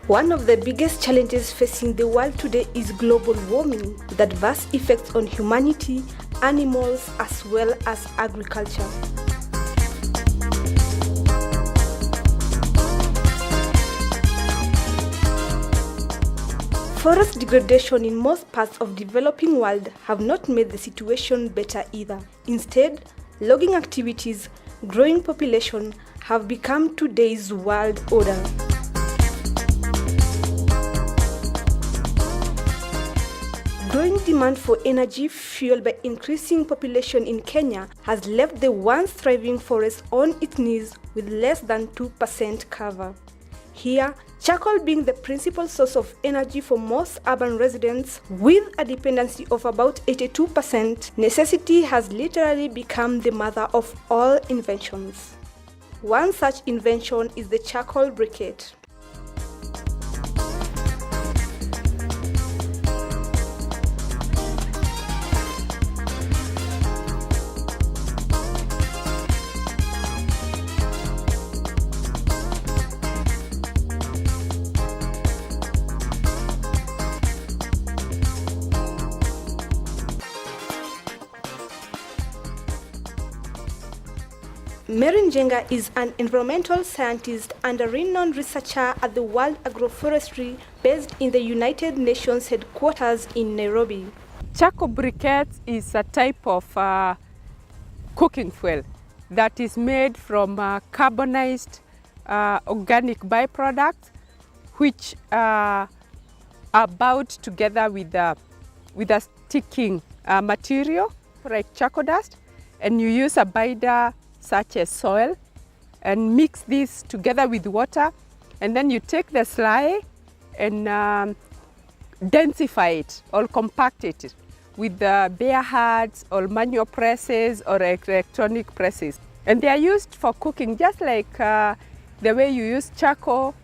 One of the biggest challenges facing the world today is global warming, with adverse effects on humanity, animals, as well as agriculture. Forest degradation in most parts of the developing world have not made the situation better either. Instead, logging activities, growing population have become today's world order. Growing demand for energy fueled by increasing population in Kenya has left the once thriving forest on its knees with less than 2% cover. Here, charcoal being the principal source of energy for most urban residents with a dependency of about 82%, necessity has literally become the mother of all inventions. One such invention is the charcoal briquette. Mary Njenga is an environmental scientist and a renowned researcher at the World Agroforestry based in the United Nations headquarters in Nairobi. Charcoal briquette is a type of cooking fuel that is made from carbonized organic byproducts which are bound together with a sticking material like charcoal dust, and you use a binder such as soil and mix this together with water, and then you take the slurry and densify it or compact it with the bare hands or manual presses or electronic presses, and they are used for cooking just like the way you use charcoal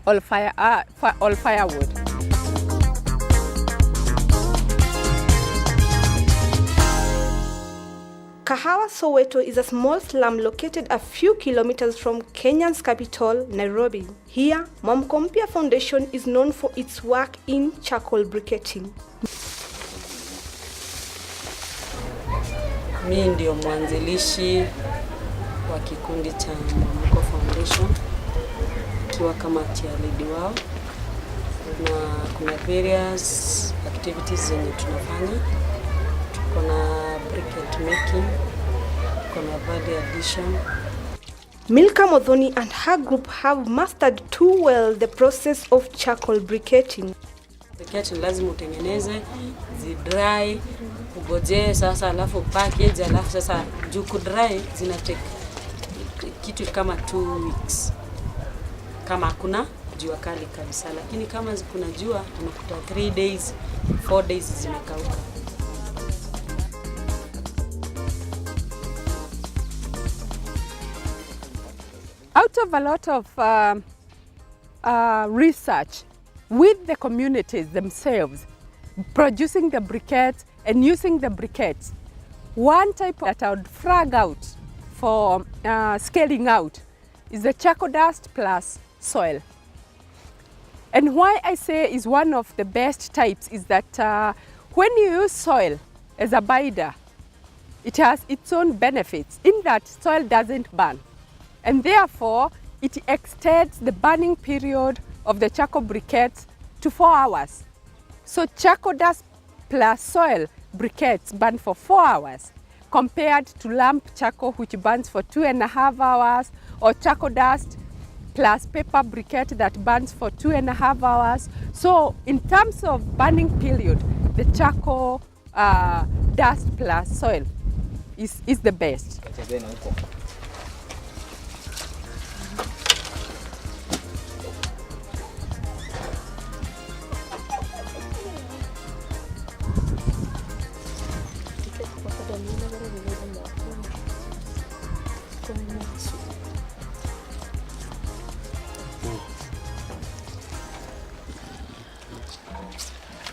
or firewood. Kahawa Soweto is a small slum located a few kilometers from Kenya's capital, Nairobi. Here, Mwamkompia Foundation is known for its work in charcoal briquetting. Mimi ndio mwanzilishi wa kikundi cha Mwamko Foundation, kiwa kama cheerleader wao, na kuna various activities zenye tunafanya. Tuko na briquette making, kuna value addition. Milka Modhoni and her group have mastered too well the process of charcoal briquetting. Briquette lazima utengeneze, zidry, ugojee sasa alafu package, alafu sasa juu kudry zina take kitu kama 2 weeks. Kama hakuna jua kali kabisa, lakini kama kuna jua unakuta 3 days, 4 days zimekauka. Out of a lot of research with the communities themselves, producing the briquettes and using the briquettes, one type that I would flag out for scaling out is the charcoal dust plus soil. And why I say is one of the best types is that when you use soil as a binder, it has its own benefits in that soil doesn't burn. And therefore, it extends the burning period of the charcoal briquettes to 4 hours. So charcoal dust plus soil briquettes burn for 4 hours, compared to lump charcoal which burns for 2.5 hours, or charcoal dust plus paper briquette that burns for 2.5 hours. So in terms of burning period, the charcoal dust plus soil is the best.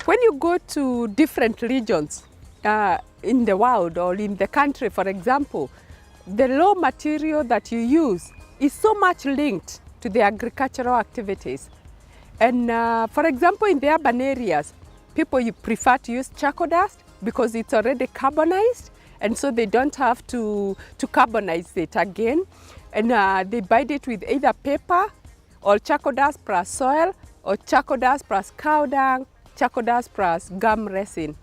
When you go to different regions in the world or in the country, for example, the raw material that you use is so much linked to the agricultural activities. And for example, in the urban areas, people prefer to use charcoal dust because it's already carbonized, and so they don't have to carbonize it again. And they bind it with either paper or charcoal dust plus soil, or charcoal dust plus cow dung, charcoal dust plus gum resin,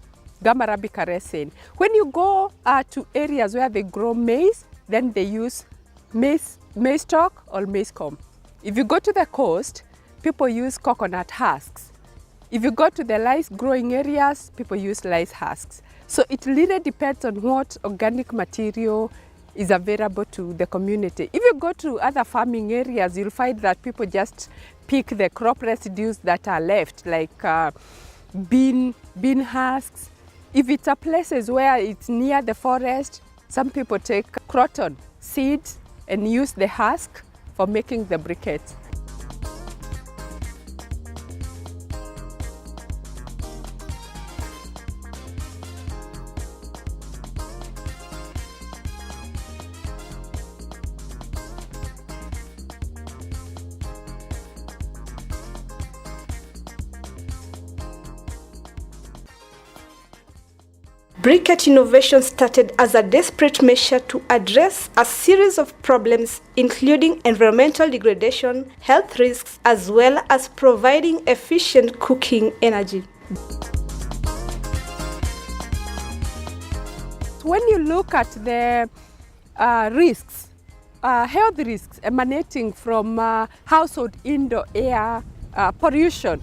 gum arabica resin. When you go to areas where they grow maize, then they use maize stalk or maize comb. If you go to the coast, people use coconut husks. If you go to the rice growing areas, people use rice husks. So it really depends on what organic material is available to the community. If you go to other farming areas, you'll find that people just pick the crop residues that are left, like bean husks. If it's a places where it's near the forest, some people take croton seeds and use the husk for making the briquettes. Briquette innovation started as a desperate measure to address a series of problems, including environmental degradation, health risks, as well as providing efficient cooking energy. When you look at the risks, health risks emanating from household indoor air pollution,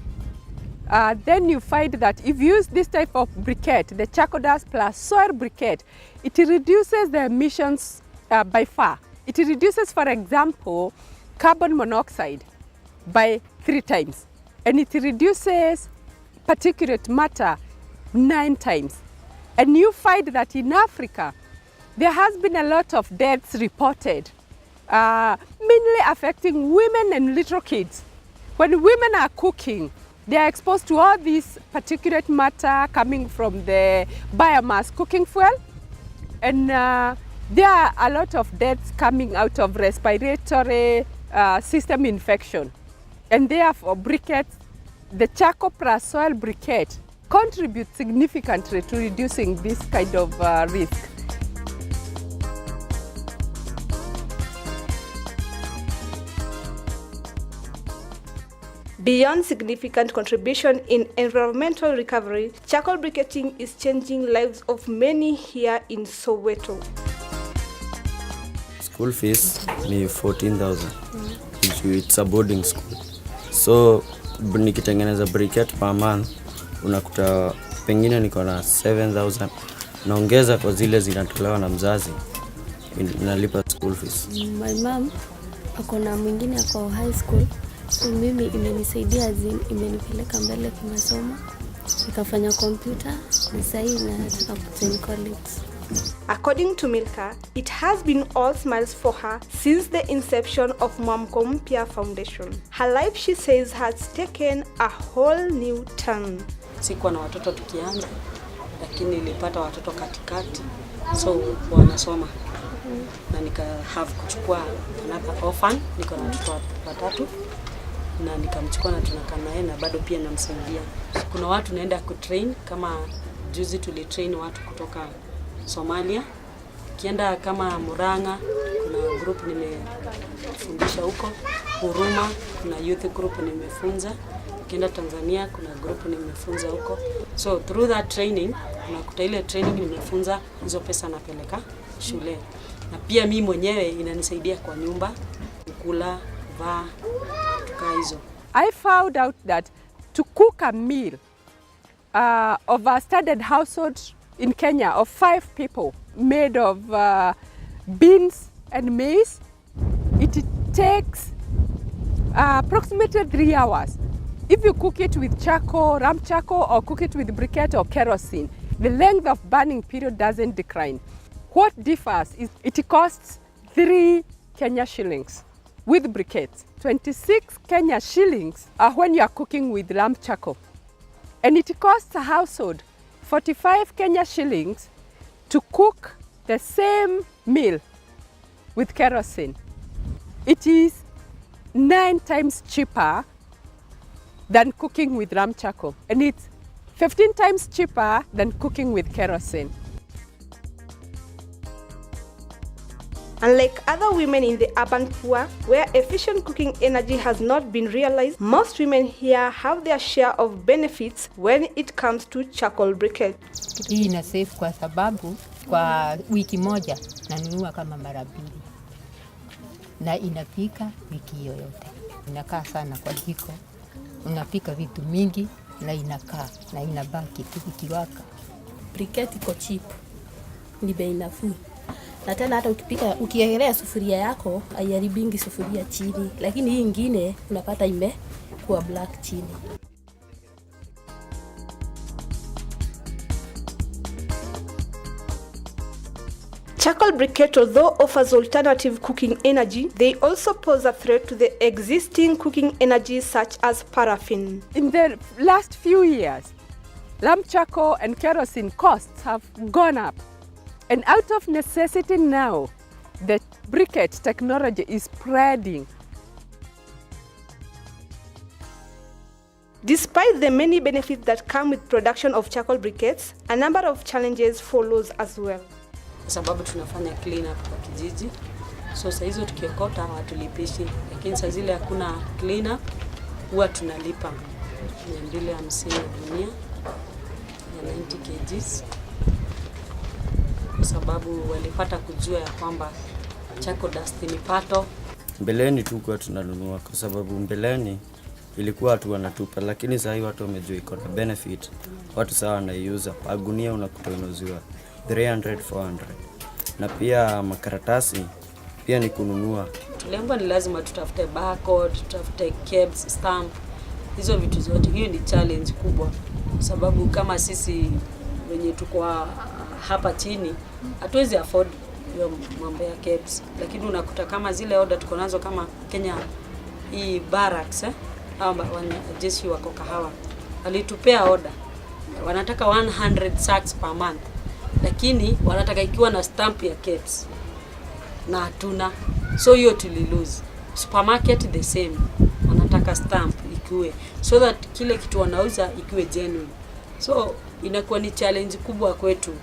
then you find that if you use this type of briquette, the charcoal dust plus soil briquette, it reduces the emissions by far. It reduces, for example, carbon monoxide by 3 times, and it reduces particulate matter 9 times. And you find that in Africa, there has been a lot of deaths reported, mainly affecting women and little kids. When women are cooking, they are exposed to all this particulate matter coming from the biomass cooking fuel, and there are a lot of deaths coming out of respiratory system infection. And therefore, briquettes, the charcoal plus soil briquette, contribute significantly to reducing this kind of risk. Beyond significant contribution in environmental recovery, charcoal briquetting is changing lives of many here in Soweto. School fees ni 14,000. It's a boarding school. So nikitengeneza briquette per month unakuta pengine niko na 7,000. Naongeza kwa zile zinatolewa na mzazi, inalipa school fees. My mom akona mwingine ako high school. So mimi imenisaidia, imenipeleka mbele kwa masomo, nikafanya computer, na sasa nataka kujoin college. According to Milka, it has been all smiles for her since the inception of Mwamko Mpya Foundation. Her life, she says, has taken a whole new turn. Sikuwa na watoto tukianza, lakini nilipata watoto katikati, so wanasoma. Na nika have kuchukua another orphan, niko na watoto watatu. Na nikamchukua na tunakaa naye na bado pia namsaidia. Kuna watu naenda kutrain, kama juzi tulitrain watu kutoka Somalia. Kienda kama Murang'a, kuna group nimefundisha huko. Huruma, kuna youth group nimefunza. Kienda Tanzania, kuna group nimefunza huko. So through that training, unakuta ile training nimefunza, hizo pesa napeleka shule. Na pia mimi mwenyewe inanisaidia kwa nyumba, kukula, kuvaa. I found out that to cook a meal of a standard household in Kenya of 5 people made of beans and maize, it takes approximately 3 hours. If you cook it with charcoal, ram charcoal, or cook it with briquette or kerosene, the length of burning period doesn't decline. What differs is it costs 3 Kenya shillings. With briquettes, 26 Kenya shillings are when you are cooking with lamb charcoal. And it costs a household 45 Kenya shillings to cook the same meal with kerosene. It is 9 times cheaper than cooking with ram charcoal, and it's 15 times cheaper than cooking with kerosene. Unlike other women in the urban poor, where efficient cooking energy has not been realized, most women here have their share of benefits when it comes to charcoal briquette. Hii ina save kwa sababu kwa wiki moja nanunua kama mara 2 na inapika wiki yoyote. Inakaa sana kwa jiko, unapika vitu mingi na inakaa na inabaki ikiwaka. Briquette iko cheap, ni bei nafuu. Na tena hata ukipika ukiegelea sufuria yako haiharibingi sufuria chini, lakini hii nyingine unapata imekuwa black chini. Charcoal briquette, although offers alternative cooking energy, they also pose a threat to the existing cooking energies such as paraffin. In the last few years, lamp charcoal and kerosene costs have gone up. And out of necessity now, the briquette technology is spreading. Despite the many benefits that come with production of charcoal briquettes, a number of challenges follows as well. Sababu tunafanya clean up kwa kijiji. So saa hizo tukiokota hawatulipishi, lakini saa zile hakuna clean up huwa tunalipa 250 dunia ya 90 kgs. Kwa sababu walipata kujua ya kwamba charcoal dust ni pato. Mbeleni tulikuwa tunanunua kwa sababu mbeleni ilikuwa watu wanatupa, lakini sasa hivi watu wamejua iko na benefit. Watu sawa wanaiuza. Agunia unakuta inauziwa 300 400. Na pia makaratasi pia ni kununua. Tuliambiwa ni lazima tutafute barcode, tutafute KEBS stamp. Hizo vitu zote, hiyo ni challenge kubwa. Sababu kama sisi wenye tuko hapa chini hatuwezi afford hiyo mambo ya KEBS, lakini unakuta kama zile order tuko nazo kama Kenya hii barracks au wanajeshi wako Kahawa alitupea order, wanataka 100 sacks per month, lakini wanataka ikiwa na stamp ya KEBS na hatuna, so hiyo tulilose. Supermarket the same, wanataka stamp ikiwe so that kile kitu wanauza ikiwe genuine, so inakuwa ni challenge kubwa kwetu.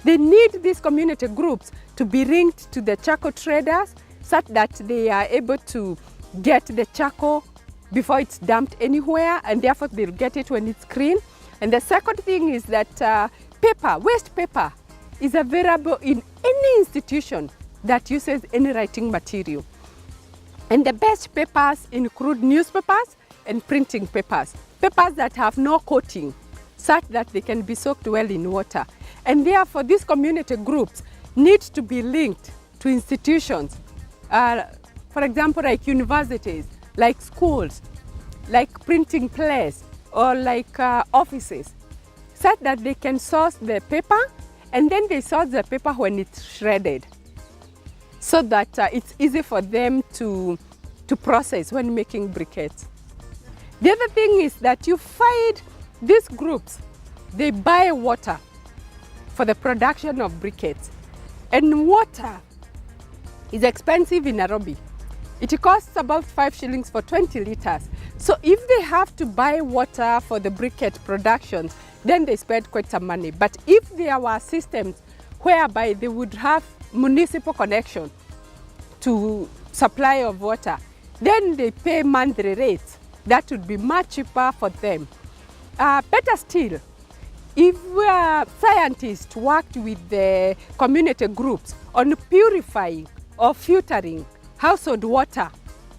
They need these community groups to be linked to the charcoal traders such that they are able to get the charcoal before it's dumped anywhere, and therefore they'll get it when it's clean. And the second thing is that waste paper is available in any institution that uses any writing material. And the best papers include newspapers and printing papers, papers that have no coating, such that they can be soaked well in water. And therefore, these community groups need to be linked to institutions, for example, like universities, like schools, like printing press, or like offices, such that they can source the paper, and then they source the paper when it's shredded, so that it's easy for them to process when making briquettes. The other thing is that you find these groups, they buy water for the production of briquettes. And water is expensive in Nairobi. It costs about 5 shillings for 20 liters. So if they have to buy water for the briquette production, then they spend quite some money. But if there were systems whereby they would have municipal connection to supply of water, then they pay monthly rates. That would be much cheaper for them. Better still, if scientists worked with the community groups on purifying or filtering household water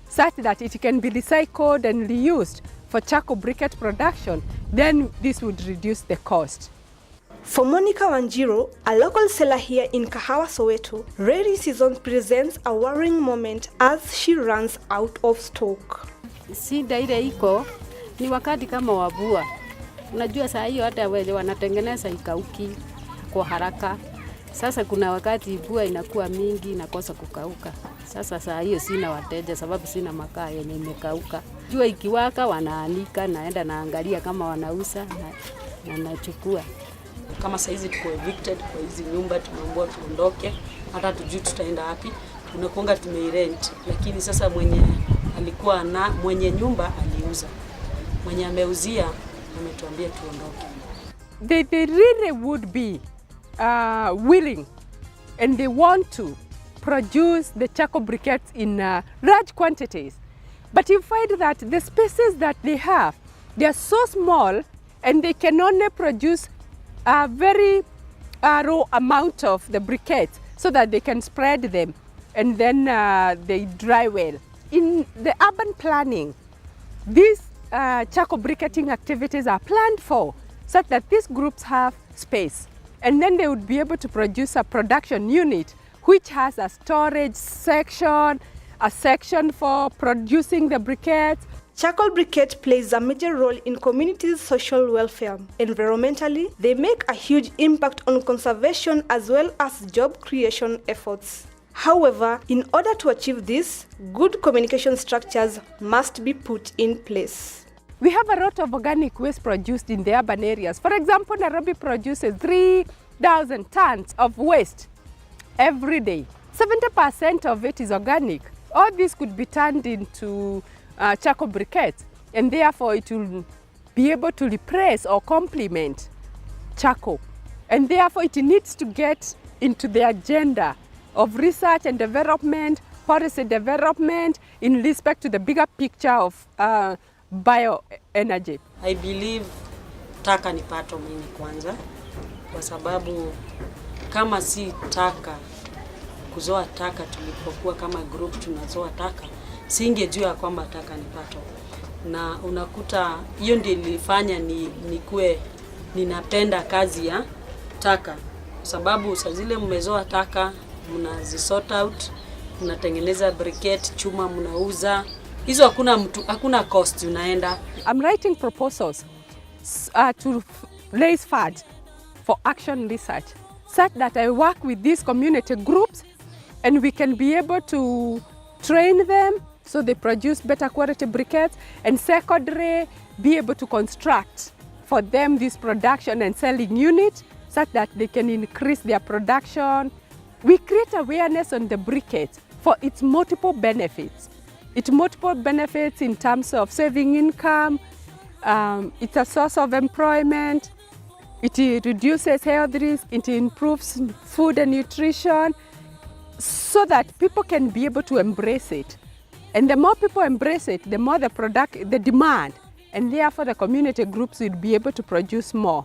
such that it can be recycled and reused for charcoal briquette production, then this would reduce the cost. For Monica Wanjiro, a local seller here in Kahawa, Soweto, rainy season presents a worrying moment as she runs out of stock. Shida ile iko ni wakati kama wabua. Unajua saa hiyo hata wale wanatengeneza ikauki kwa haraka. Sasa kuna wakati mvua inakuwa mingi inakosa kukauka. Sasa saa hiyo sina wateja sababu sina makaa yenye imekauka. Jua ikiwaka wanaanika, naenda naangalia kama wanauza na nachukua. Kama saa hizi tuko evicted kwa hizi nyumba, tumeambiwa tuondoke, hata tujui tutaenda wapi. Tunakuanga tumeirent, lakini sasa mwenye nyumba aliuza. mwenye ameuzia ametuambia tuondoke. They really would be willing and they want to produce the charcoal briquettes in large quantities. But you find that the spaces that they have, they are so small and they can only produce a very raw amount of the briquettes so that they can spread them and then they dry well. In the urban planning, these charcoal briquetting activities are planned for such that these groups have space. And then they would be able to produce a production unit which has a storage section, a section for producing the briquettes. Charcoal briquette plays a major role in communities' social welfare. Environmentally, they make a huge impact on conservation as well as job creation efforts. However, in order to achieve this, good communication structures must be put in place. We have a lot of organic waste produced in the urban areas. For example, Nairobi produces 3,000 tons of waste every day. 70% of it is organic. All this could be turned into charcoal briquettes, and therefore it will be able to replace or complement charcoal. And therefore it needs to get into the agenda of research and development, policy development in respect to the bigger picture of bioenergy. I believe taka ni pato mimi kwanza, kwa sababu kama si taka, kuzoa taka tulipokuwa kama group tunazoa taka, singejua kwamba taka ni pato. Na unakuta hiyo ndio ilifanya nikuwe ninapenda kazi ya taka, sababu saa zile mmezoa taka mnazisort out, mnatengeneza briquette, chuma mnauza. Hizo hakuna cost unaenda. I'm writing proposals to raise funds for action research such that I work with these community groups and we can be able to train them so they produce better quality briquettes, and secondly be able to construct for them this production and selling unit such that they can increase their production. We create awareness on the briquette for its multiple benefits. It's multiple benefits in terms of saving income, it's a source of employment, it reduces health risk, it improves food and nutrition, so that people can be able to embrace it. And the more people embrace it, the more the demand, and therefore the community groups will be able to produce more.